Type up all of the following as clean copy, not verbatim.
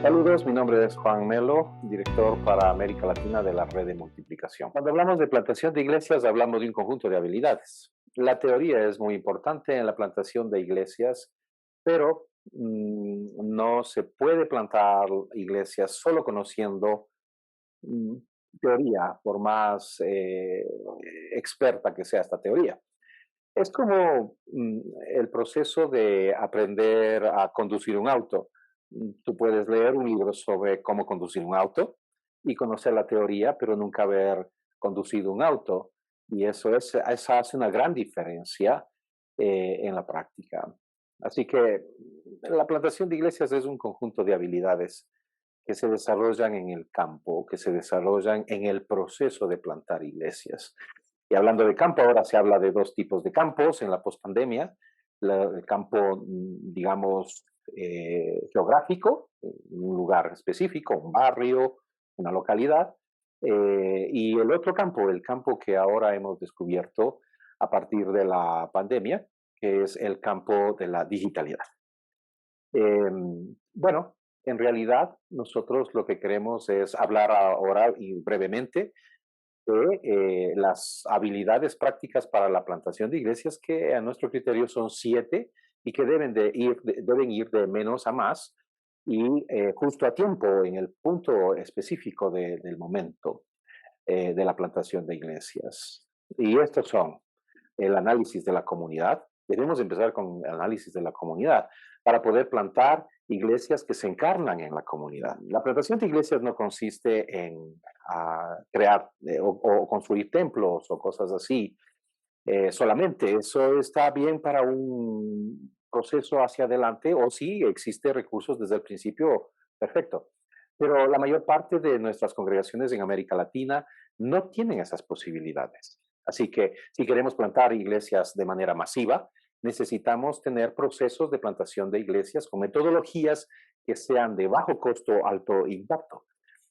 Saludos, mi nombre es Juan Melo, director para América Latina de la Red de Multiplicación. Cuando hablamos de plantación de iglesias, hablamos de un conjunto de habilidades. La teoría es muy importante en la plantación de iglesias, pero no se puede plantar iglesias solo conociendo mm, teoría, por más experta que sea esta teoría. Es como el proceso de aprender a conducir un auto. Tú puedes leer un libro sobre cómo conducir un auto y conocer la teoría, pero nunca haber conducido un auto. Y eso hace una gran diferencia en la práctica. Así que la plantación de iglesias es un conjunto de habilidades que se desarrollan en el campo, que se desarrollan en el proceso de plantar iglesias. Y hablando de campo, ahora se habla de dos tipos de campos en la pospandemia. El campo, digamos, geográfico, un lugar específico, un barrio, una localidad, y el otro campo, el campo que ahora hemos descubierto a partir de la pandemia, que es el campo de la digitalidad. Bueno, en realidad nosotros lo que queremos es hablar ahora y brevemente de las habilidades prácticas para la plantación de iglesias, que a nuestro criterio son 7 y que deben ir de menos a más y justo a tiempo en el punto específico del momento de la plantación de iglesias. Y estos son el análisis de la comunidad. Debemos empezar con el análisis de la comunidad para poder plantar iglesias que se encarnan en la comunidad. La plantación de iglesias no consiste en crear o construir templos o cosas así solamente. Eso está bien para un proceso hacia adelante o si existe recursos desde el principio, perfecto. Pero la mayor parte de nuestras congregaciones en América Latina no tienen esas posibilidades. Así que si queremos plantar iglesias de manera masiva, necesitamos tener procesos de plantación de iglesias con metodologías que sean de bajo costo, alto impacto.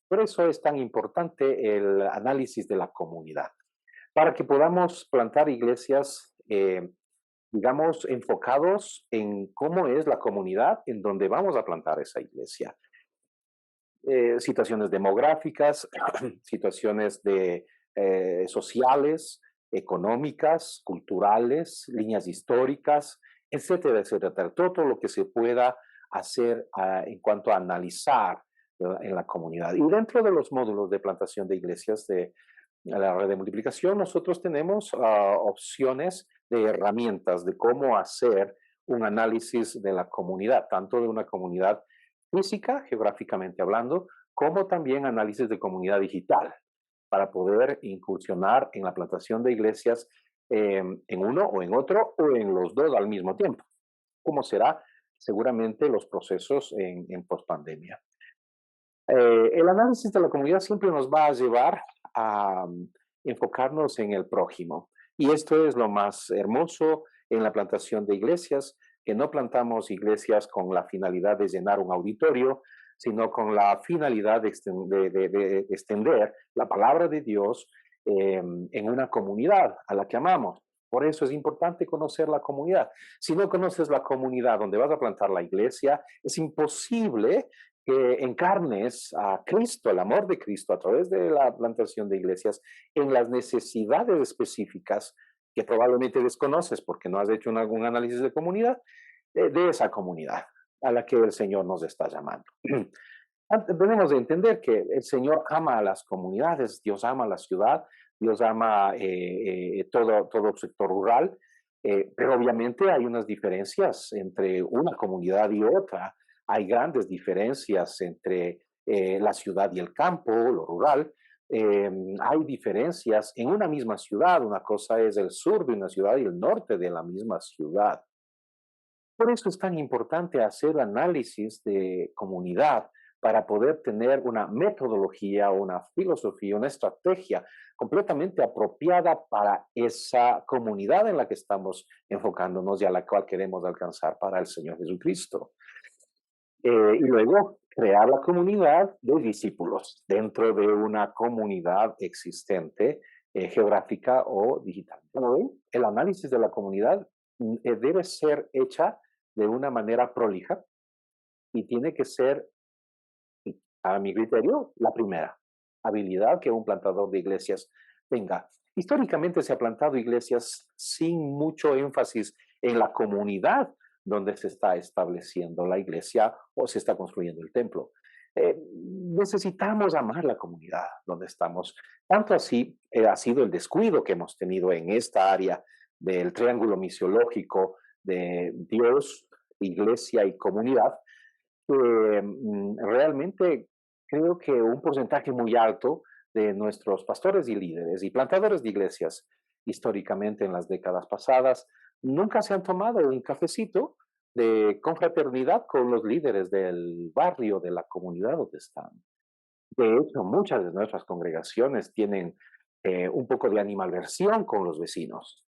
Por eso es tan importante el análisis de la comunidad, para que podamos plantar iglesias, digamos, enfocados en cómo es la comunidad en donde vamos a plantar esa iglesia. Situaciones demográficas, situaciones sociales, económicas, culturales, líneas históricas, etcétera, etcétera. Todo lo que se pueda hacer en cuanto a analizar en la comunidad. Y dentro de los módulos de plantación de iglesias de la red de multiplicación, nosotros tenemos opciones de herramientas de cómo hacer un análisis de la comunidad, tanto de una comunidad física, geográficamente hablando, como también análisis de comunidad digital, para poder incursionar en la plantación de iglesias en uno o en otro o en los dos al mismo tiempo, como será seguramente los procesos en pospandemia. El análisis de la comunidad siempre nos va a llevar a enfocarnos en el prójimo. Y esto es lo más hermoso en la plantación de iglesias, que no plantamos iglesias con la finalidad de llenar un auditorio, sino con la finalidad de extender la palabra de Dios en una comunidad a la que amamos. Por eso es importante conocer la comunidad. Si no conoces la comunidad donde vas a plantar la iglesia, es imposible que encarnes a Cristo, el amor de Cristo, a través de la plantación de iglesias en las necesidades específicas que probablemente desconoces porque no has hecho algún análisis de comunidad, de esa comunidad a la que el Señor nos está llamando. Debemos de entender que el Señor ama a las comunidades, Dios ama a la ciudad, Dios ama todo sector rural, pero obviamente hay unas diferencias entre una comunidad y otra. Hay grandes diferencias entre la ciudad y el campo, lo rural. Hay diferencias en una misma ciudad. Una cosa es el sur de una ciudad y el norte de la misma ciudad. Por eso es tan importante hacer análisis de comunidad para poder tener una metodología, una filosofía, una estrategia completamente apropiada para esa comunidad en la que estamos enfocándonos y a la cual queremos alcanzar para el Señor Jesucristo. Y luego crear la comunidad de discípulos dentro de una comunidad existente, geográfica o digital. Como ven, el análisis de la comunidad debe ser hecha de una manera prolija y tiene que ser A mi criterio, la primera habilidad que un plantador de iglesias tenga. Históricamente se ha plantado iglesias sin mucho énfasis en la comunidad donde se está estableciendo la iglesia o se está construyendo el templo. Necesitamos amar la comunidad donde estamos. Tanto así ha sido el descuido que hemos tenido en esta área del triángulo misiológico de Dios, iglesia y comunidad, que realmente creo que un porcentaje muy alto de nuestros pastores y líderes y plantadores de iglesias históricamente en las décadas pasadas nunca se han tomado un cafecito de confraternidad con los líderes del barrio, de la comunidad donde están. De hecho, muchas de nuestras congregaciones tienen un poco de animalversión con los vecinos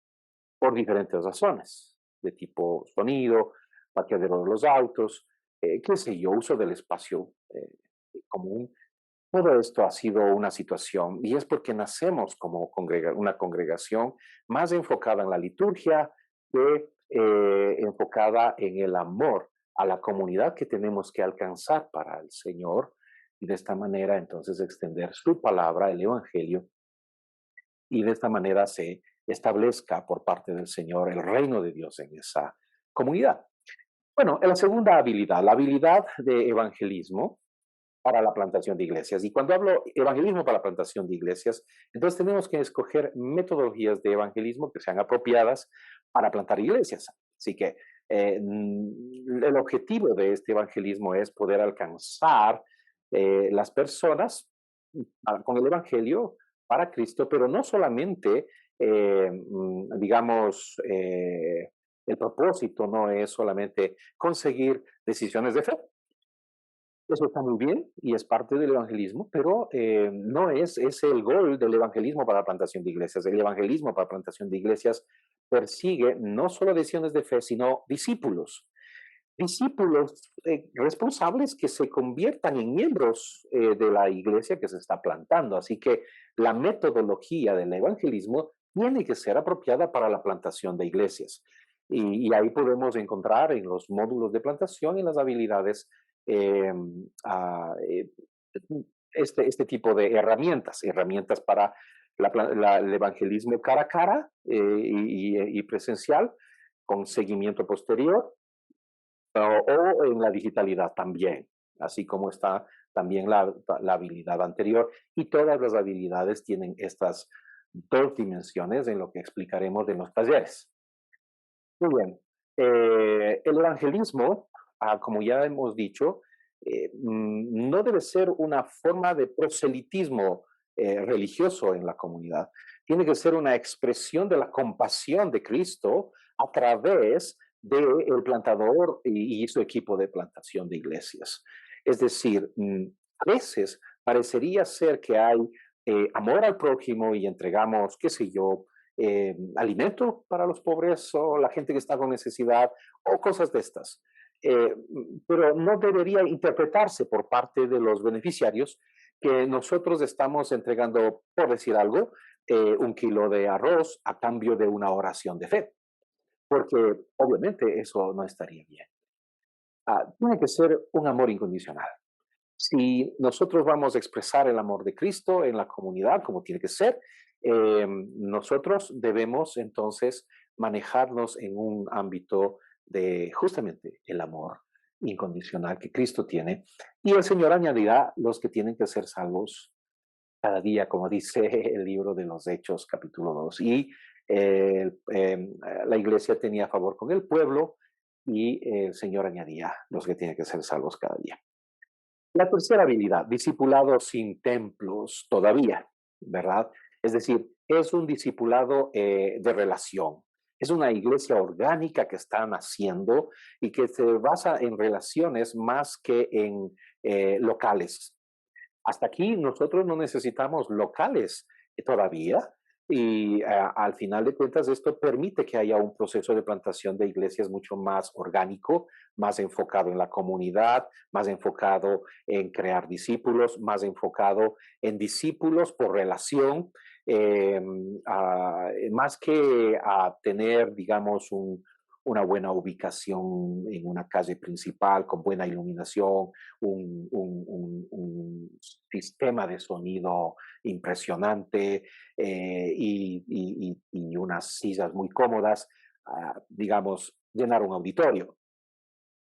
por diferentes razones, de tipo sonido, parqueadero de los autos, qué sé yo, uso del espacio común. Todo esto ha sido una situación y es porque nacemos como una congregación más enfocada en la liturgia que enfocada en el amor a la comunidad que tenemos que alcanzar para el Señor y de esta manera entonces extender su palabra, el Evangelio, y de esta manera se establezca por parte del Señor el reino de Dios en esa comunidad. Bueno, la segunda habilidad, la habilidad de evangelismo para la plantación de iglesias. Y cuando hablo evangelismo para la plantación de iglesias, entonces tenemos que escoger metodologías de evangelismo que sean apropiadas para plantar iglesias. Así que el objetivo de este evangelismo es poder alcanzar las personas con el evangelio para Cristo, pero no solamente, digamos, el propósito no es solamente conseguir decisiones de fe. Eso está muy bien y es parte del evangelismo, pero no es el gol del evangelismo para la plantación de iglesias. El evangelismo para la plantación de iglesias persigue no solo decisiones de fe, sino discípulos. Discípulos responsables que se conviertan en miembros de la iglesia que se está plantando. Así que la metodología del evangelismo tiene que ser apropiada para la plantación de iglesias. Y ahí podemos encontrar en los módulos de plantación y las habilidades eh, a, eh, este tipo de herramientas, herramientas para el evangelismo cara a cara y presencial, con seguimiento posterior, o en la digitalidad también, así como está también la habilidad anterior. Y todas las habilidades tienen estas dos dimensiones en lo que explicaremos en los talleres. Muy bien. El evangelismo, como ya hemos dicho, no debe ser una forma de proselitismo religioso en la comunidad. Tiene que ser una expresión de la compasión de Cristo a través del plantador y su equipo de plantación de iglesias. Es decir, a veces parecería ser que hay amor al prójimo y entregamos, qué sé yo, alimento para los pobres o la gente que está con necesidad o cosas de estas. Pero no debería interpretarse por parte de los beneficiarios que nosotros estamos entregando, por decir algo, 1 kilo de arroz a cambio de una oración de fe, porque obviamente eso no estaría bien. Tiene que ser un amor incondicional. Si nosotros vamos a expresar el amor de Cristo en la comunidad, como tiene que ser, nosotros debemos entonces manejarnos en un ámbito de justamente el amor incondicional que Cristo tiene. Y el Señor añadirá los que tienen que ser salvos cada día, como dice el libro de los Hechos, capítulo 2. Y la iglesia tenía favor con el pueblo y el Señor añadía los que tienen que ser salvos cada día. La tercera habilidad, discipulado sin templos todavía, ¿verdad? Es decir, es un discipulado de relación. Es una iglesia orgánica que está naciendo y que se basa en relaciones más que en locales. Hasta aquí nosotros no necesitamos locales todavía y al final de cuentas esto permite que haya un proceso de plantación de iglesias mucho más orgánico, más enfocado en la comunidad, más enfocado en crear discípulos, más enfocado en discípulos por relación, más que a tener, digamos, una buena ubicación en una calle principal con buena iluminación, un sistema de sonido impresionante y unas sillas muy cómodas, digamos, llenar un auditorio.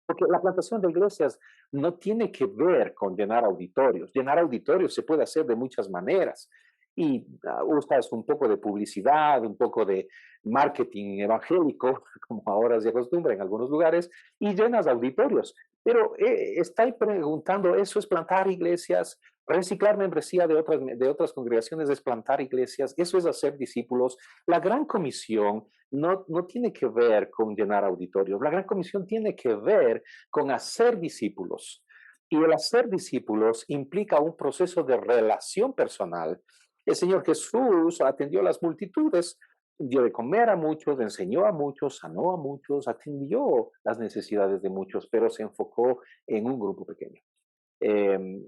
Porque la plantación de iglesias no tiene que ver con llenar auditorios. Llenar auditorios se puede hacer de muchas maneras. Y usas un poco de publicidad, un poco de marketing evangélico, como ahora se acostumbra en algunos lugares, y llenas auditorios. Pero estoy preguntando, ¿eso es plantar iglesias? Reciclar membresía de otras congregaciones es plantar iglesias, eso es hacer discípulos. La gran comisión no tiene que ver con llenar auditorios, la gran comisión tiene que ver con hacer discípulos. Y el hacer discípulos implica un proceso de relación personal. El Señor Jesús atendió a las multitudes, dio de comer a muchos, enseñó a muchos, sanó a muchos, atendió las necesidades de muchos, pero se enfocó en un grupo pequeño.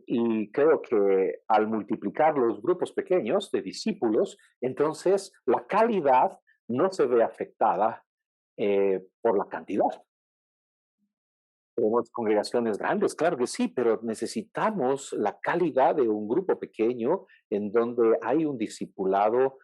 Y creo que al multiplicar los grupos pequeños de discípulos, entonces la calidad no se ve afectada por la cantidad. Tenemos congregaciones grandes, claro que sí, pero necesitamos la calidad de un grupo pequeño en donde hay un discipulado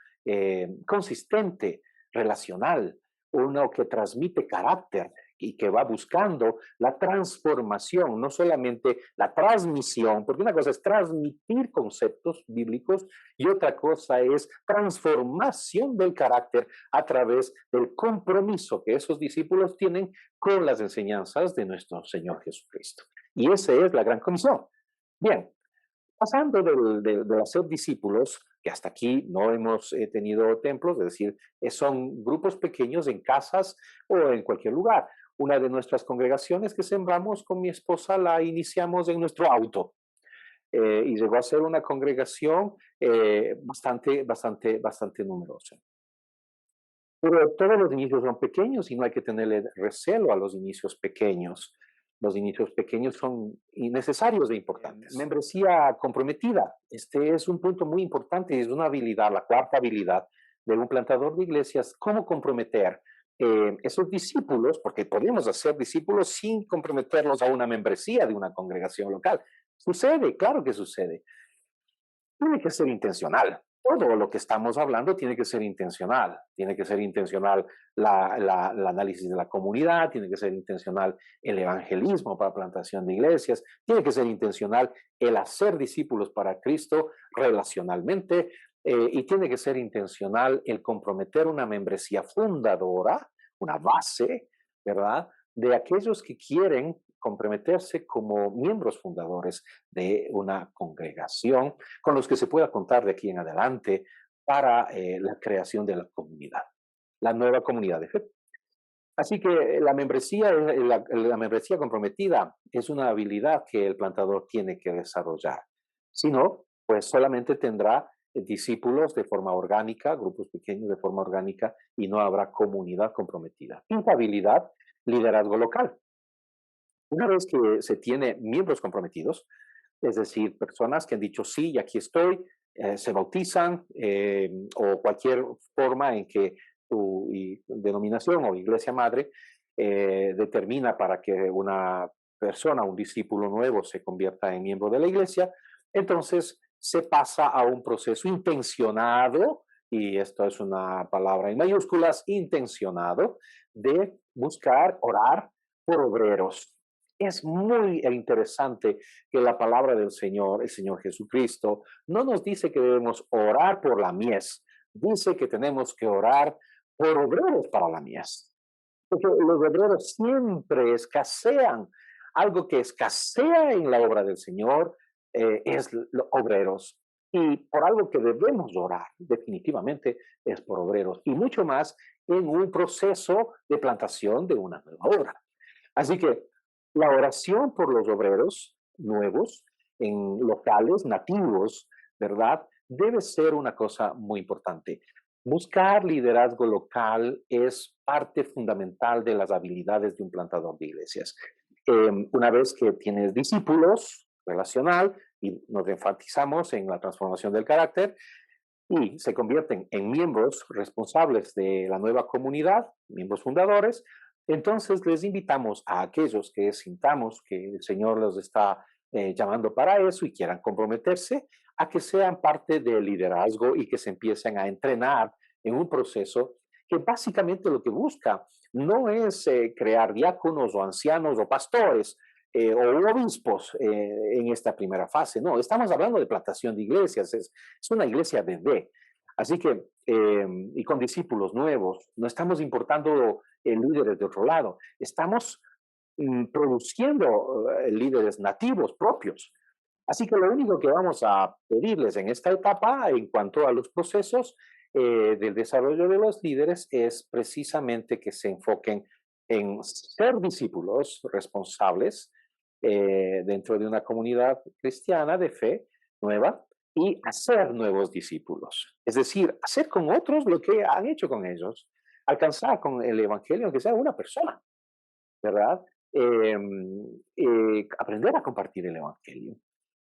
consistente, relacional, uno que transmite carácter y que va buscando la transformación, no solamente la transmisión, porque una cosa es transmitir conceptos bíblicos y otra cosa es transformación del carácter a través del compromiso que esos discípulos tienen con las enseñanzas de nuestro Señor Jesucristo. Y esa es la gran comisión. Bien, pasando del hacer discípulos, que hasta aquí no hemos tenido templos, es decir, son grupos pequeños en casas o en cualquier lugar. Una de nuestras congregaciones que sembramos con mi esposa la iniciamos en nuestro auto. Y llegó a ser una congregación bastante numerosa. Pero todos los inicios son pequeños y no hay que tenerle recelo a los inicios pequeños. Los inicios pequeños son innecesarios e importantes. Membresía comprometida. Este es un punto muy importante, es una habilidad, la cuarta habilidad de un plantador de iglesias, cómo comprometer esos discípulos, porque podemos hacer discípulos sin comprometerlos a una membresía de una congregación local. Sucede, claro que sucede. Tiene que ser intencional. Todo lo que estamos hablando tiene que ser intencional. Tiene que ser intencional el análisis de la comunidad, tiene que ser intencional el evangelismo para plantación de iglesias, tiene que ser intencional el hacer discípulos para Cristo relacionalmente y tiene que ser intencional el comprometer una membresía fundadora, una base, ¿verdad? De aquellos que quieren comprometerse como miembros fundadores de una congregación con los que se pueda contar de aquí en adelante para la creación de la comunidad, la nueva comunidad de fe. Así que la membresía comprometida es una habilidad que el plantador tiene que desarrollar. Si no, pues solamente tendrá discípulos de forma orgánica, grupos pequeños de forma orgánica, y no habrá comunidad comprometida. Quinta habilidad, liderazgo local. Una vez que se tiene miembros comprometidos, es decir, personas que han dicho sí, y aquí estoy, se bautizan o cualquier forma en que tu denominación o iglesia madre determina para que una persona, un discípulo nuevo se convierta en miembro de la iglesia, entonces se pasa a un proceso intencionado, y esto es una palabra en mayúsculas, intencionado, de buscar, orar por obreros. Es muy interesante que la palabra del Señor, el Señor Jesucristo, no nos dice que debemos orar por la mies, dice que tenemos que orar por obreros para la mies. Porque los obreros siempre escasean. Algo que escasea en la obra del Señor es los obreros. Y por algo que debemos orar, definitivamente, es por obreros. Y mucho más en un proceso de plantación de una nueva obra. Así que la oración por los obreros nuevos en locales nativos, ¿verdad? Debe ser una cosa muy importante. Buscar liderazgo local es parte fundamental de las habilidades de un plantador de iglesias. Una vez que tienes discípulos relacional y nos enfatizamos en la transformación del carácter y se convierten en miembros responsables de la nueva comunidad, miembros fundadores, Entonces les invitamos a aquellos que sintamos que el Señor los está llamando para eso y quieran comprometerse a que sean parte del liderazgo y que se empiecen a entrenar en un proceso que básicamente lo que busca no es crear diáconos o ancianos o pastores o obispos en esta primera fase. No, estamos hablando de plantación de iglesias, es una iglesia bebé. Así que, y con discípulos nuevos, no estamos importando líderes de otro lado, estamos produciendo líderes nativos propios. Así que lo único que vamos a pedirles en esta etapa, en cuanto a los procesos del desarrollo de los líderes, es precisamente que se enfoquen en ser discípulos responsables dentro de una comunidad cristiana de fe nueva y hacer nuevos discípulos. Es decir, hacer con otros lo que han hecho con ellos, alcanzar con el Evangelio, aunque sea una persona, ¿verdad? Aprender a compartir el Evangelio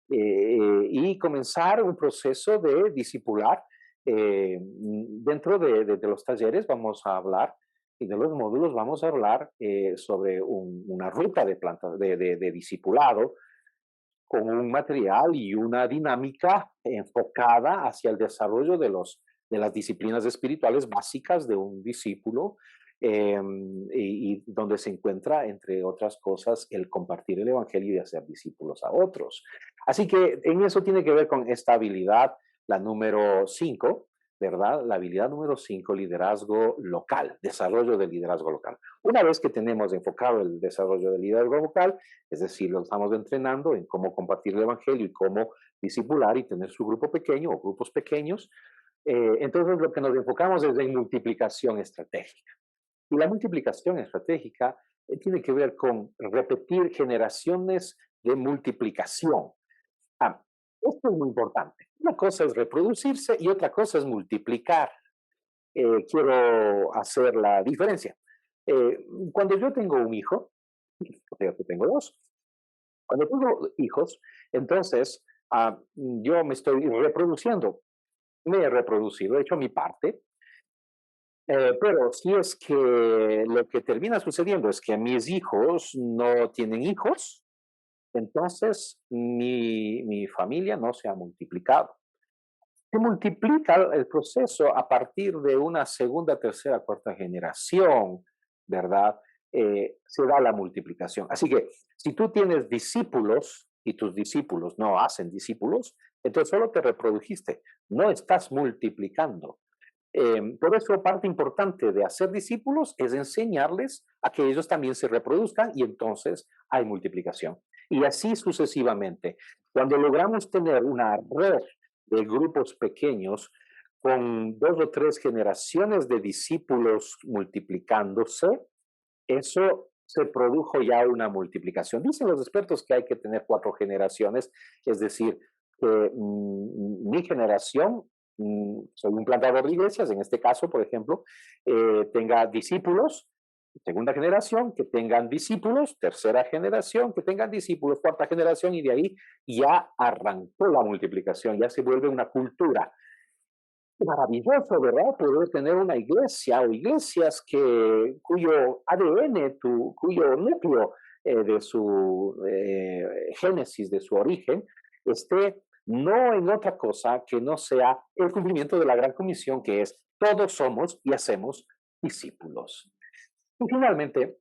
y comenzar un proceso de discipular. Dentro de los talleres vamos a hablar y de los módulos vamos a hablar sobre una ruta de, de discipulado con un material y una dinámica enfocada hacia el desarrollo de las disciplinas espirituales básicas de un discípulo y donde se encuentra, entre otras cosas, el compartir el Evangelio y hacer discípulos a otros. Así que en eso tiene que ver con esta habilidad, la número 5, ¿verdad? La habilidad número 5, liderazgo local, desarrollo del liderazgo local. Una vez que tenemos enfocado el desarrollo del liderazgo local, es decir, lo estamos entrenando en cómo compartir el Evangelio y cómo discipular y tener su grupo pequeño o grupos pequeños, entonces lo que nos enfocamos es en multiplicación estratégica. Y la multiplicación estratégica tiene que ver con repetir generaciones de multiplicación. Ah, esto es muy importante. Una cosa es reproducirse y otra cosa es multiplicar. Quiero hacer la diferencia. Cuando yo tengo un hijo, yo tengo dos, cuando tengo hijos, entonces yo me estoy reproduciendo. Me he reproducido, he hecho mi parte, pero si es que lo que termina sucediendo es que mis hijos no tienen hijos, entonces mi familia no se ha multiplicado. Se multiplica el proceso a partir de una segunda, tercera, cuarta generación, ¿verdad? Se da la multiplicación. Así que si tú tienes discípulos y tus discípulos no hacen discípulos, entonces solo te reprodujiste, no estás multiplicando. Por eso parte importante de hacer discípulos es enseñarles a que ellos también se reproduzcan y entonces hay multiplicación. Y así sucesivamente. Cuando logramos tener una red de grupos pequeños con 2 o 3 generaciones de discípulos multiplicándose, eso se produjo ya una multiplicación. Dicen los expertos que hay que tener 4 generaciones, es decir, que mi generación, soy un plantador de iglesias, en este caso, por ejemplo, tenga discípulos, segunda generación, que tengan discípulos, tercera generación, que tengan discípulos, cuarta generación, y de ahí ya arrancó la multiplicación, ya se vuelve una cultura. Maravilloso, ¿verdad? Poder tener una iglesia o iglesias cuyo ADN, cuyo núcleo de su génesis, de su origen, esté no en otra cosa que no sea el cumplimiento de la gran comisión, que es todos somos y hacemos discípulos. Y finalmente,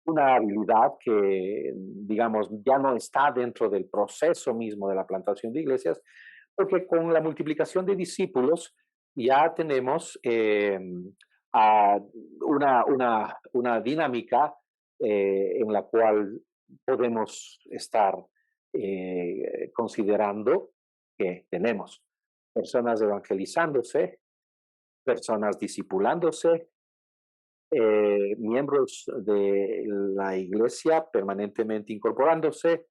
una habilidad que, digamos, ya no está dentro del proceso mismo de la plantación de iglesias, porque con la multiplicación de discípulos ya tenemos a una dinámica en la cual podemos estar considerando que tenemos personas evangelizándose, personas discipulándose, miembros de la iglesia permanentemente incorporándose,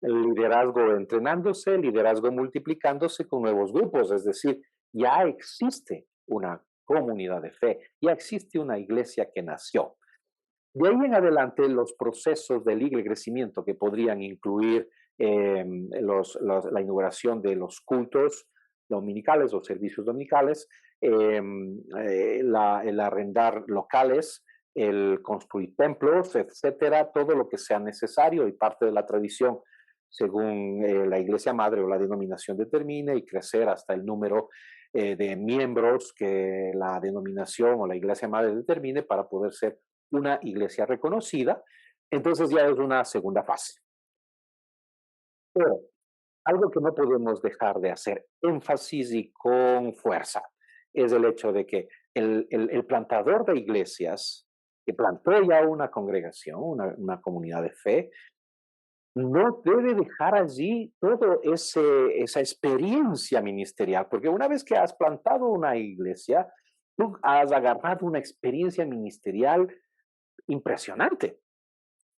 el liderazgo entrenándose, liderazgo multiplicándose con nuevos grupos, es decir, ya existe una comunidad de fe, ya existe una iglesia que nació. De ahí en adelante, los procesos de liga y crecimiento que podrían incluir la inauguración de los cultos dominicales o servicios dominicales, el arrendar locales el construir templos, etcétera, todo lo que sea necesario y parte de la tradición según la iglesia madre o la denominación determine y crecer hasta el número de miembros que la denominación o la iglesia madre determine para poder ser una iglesia reconocida. Entonces ya es una segunda fase. Pero algo que no podemos dejar de hacer énfasis y con fuerza es el hecho de que el plantador de iglesias, que plantó ya una congregación, una comunidad de fe, no debe dejar allí toda esa experiencia ministerial, porque una vez que has plantado una iglesia, tú has agarrado una experiencia ministerial impresionante.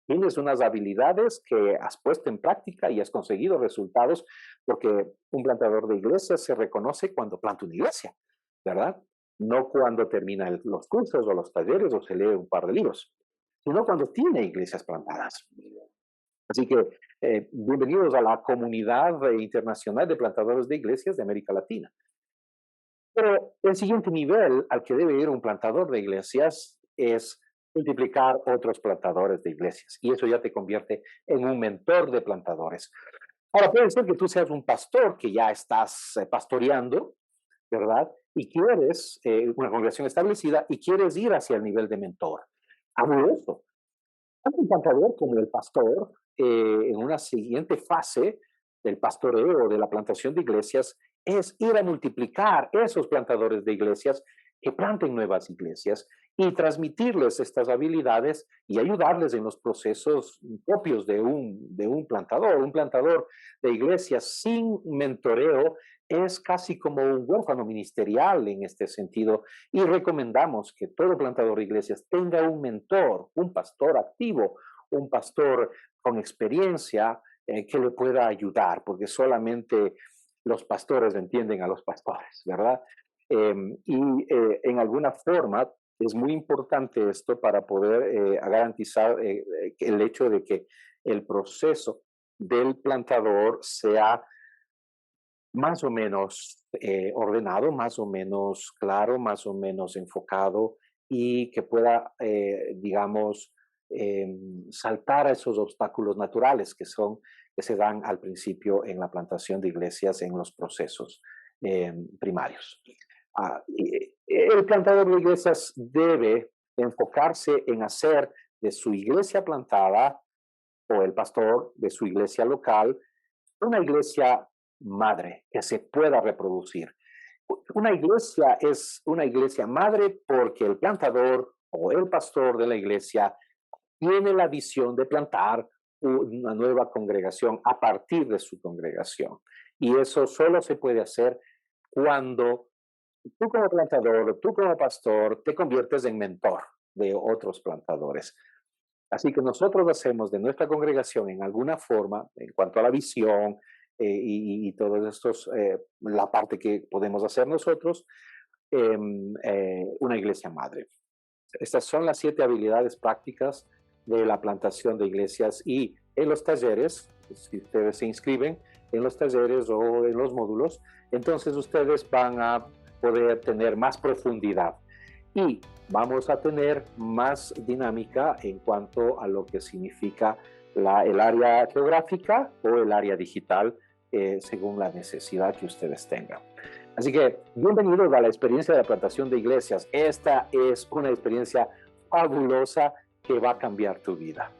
Tienes unas habilidades que has puesto en práctica y has conseguido resultados, porque un plantador de iglesia se reconoce cuando planta una iglesia, ¿verdad? No cuando termina los cursos o los talleres o se lee un par de libros, sino cuando tiene iglesias plantadas. Así que bienvenidos a la comunidad internacional de plantadores de iglesias de América Latina. Pero el siguiente nivel al que debe ir un plantador de iglesias es multiplicar otros plantadores de iglesias. Y eso ya te convierte en un mentor de plantadores. Ahora, puede ser que tú seas un pastor que ya estás pastoreando, ¿verdad? Y quieres una congregación establecida y quieres ir hacia el nivel de mentor. Hago eso. Tanto el plantador como el pastor, en una siguiente fase del pastoreo, de la plantación de iglesias, es ir a multiplicar esos plantadores de iglesias que planten nuevas iglesias y transmitirles estas habilidades y ayudarles en los procesos propios de un plantador. Un plantador de iglesias sin mentoreo es casi como un huérfano ministerial en este sentido y recomendamos que todo plantador de iglesias tenga un mentor, un pastor activo, un pastor con experiencia que le pueda ayudar, porque solamente los pastores entienden a los pastores, ¿verdad? En alguna forma es muy importante esto para poder garantizar el hecho de que el proceso del plantador sea más o menos ordenado, más o menos claro, más o menos enfocado y que pueda, digamos, saltar a esos obstáculos naturales que se dan al principio en la plantación de iglesias en los procesos primarios. El plantador de iglesias debe enfocarse en hacer de su iglesia plantada o el pastor de su iglesia local una iglesia madre que se pueda reproducir. Una iglesia es una iglesia madre porque el plantador o el pastor de la iglesia tiene la visión de plantar una nueva congregación a partir de su congregación. Y eso solo se puede hacer cuando tú como plantador, tú como pastor, te conviertes en mentor de otros plantadores. Así que nosotros hacemos de nuestra congregación en alguna forma, en cuanto a la visión y todos estos, la parte que podemos hacer nosotros, una iglesia madre. Estas son las 7 habilidades prácticas de la plantación de iglesias y en los talleres, si ustedes se inscriben en los talleres o en los módulos, entonces ustedes van a poder tener más profundidad y vamos a tener más dinámica en cuanto a lo que significa el área geográfica o el área digital, según la necesidad que ustedes tengan. Así que bienvenidos a la experiencia de la plantación de iglesias. Esta es una experiencia fabulosa que va a cambiar tu vida.